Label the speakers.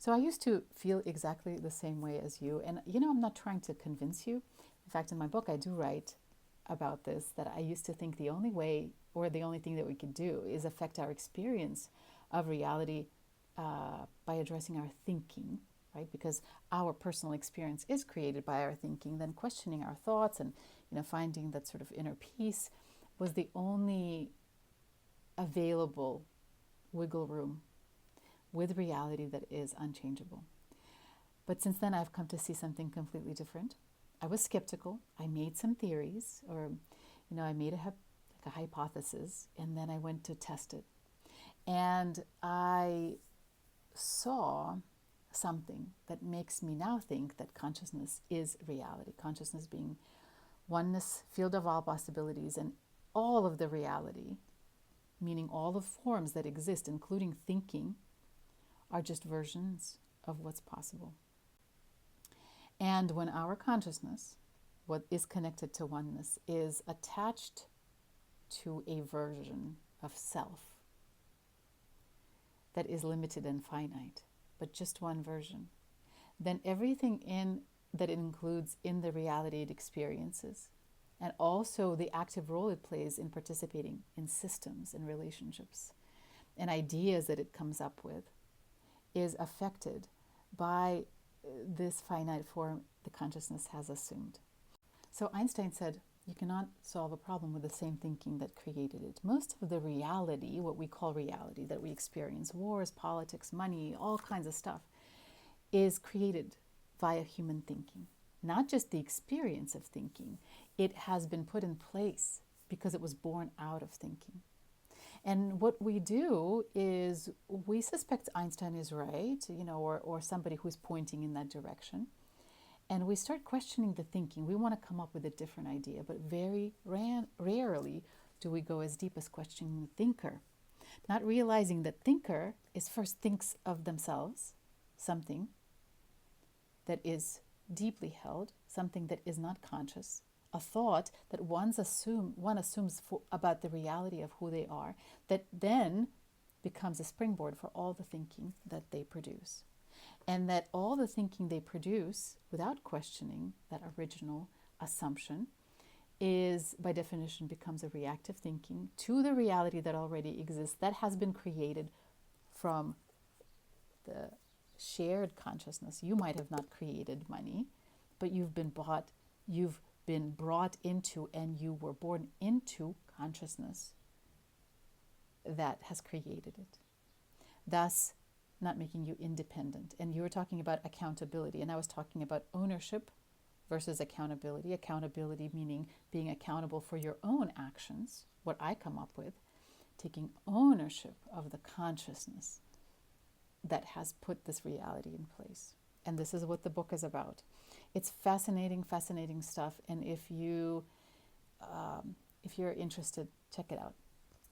Speaker 1: So I used to feel exactly the same way as you. And, I'm not trying to convince you. In fact, in my book, I do write about this, that I used to think the only way or the only thing that we could do is affect our experience of reality by addressing our thinking, right? Because our personal experience is created by our thinking. Then questioning our thoughts and finding that sort of inner peace was the only available wiggle room with reality that is unchangeable. But since then, I've come to see something completely different. I was skeptical. I made some theories, or I made like a hypothesis, and then I went to test it. And I saw something that makes me now think that consciousness is reality. Consciousness being oneness, field of all possibilities, and all of the reality, meaning all the forms that exist, including thinking, are just versions of what's possible. And when our consciousness, what is connected to oneness, is attached to a version of self that is limited and finite, but just one version, then everything that it includes in the reality it experiences, and also the active role it plays in participating in systems and relationships and ideas that it comes up with, is affected by this finite form the consciousness has assumed. So Einstein said, you cannot solve a problem with the same thinking that created it. Most of the reality, what we call reality, that we experience, wars, politics, money, all kinds of stuff, is created via human thinking. Not just the experience of thinking. It has been put in place because it was born out of thinking. And what we do is we suspect Einstein is right, or somebody who's pointing in that direction. And we start questioning the thinking. We want to come up with a different idea, but very rarely do we go as deep as questioning the thinker. Not realizing that thinker is first thinks of themselves, something that is deeply held, something that is not conscious, a thought that one assumes about the reality of who they are, that then becomes a springboard for all the thinking that they produce. And that all the thinking they produce, without questioning that original assumption, is by definition becomes a reactive thinking to the reality that already exists, that has been created from the shared consciousness. You might have not created money, but you've been brought into, and you were born into consciousness that has created it, thus not making you independent. And you were talking about accountability, and I was talking about ownership versus accountability. Accountability meaning being accountable for your own actions, what I come up with, taking ownership of the consciousness that has put this reality in place. And this is what the book is about. It's fascinating, fascinating stuff. And if you're interested, check it out.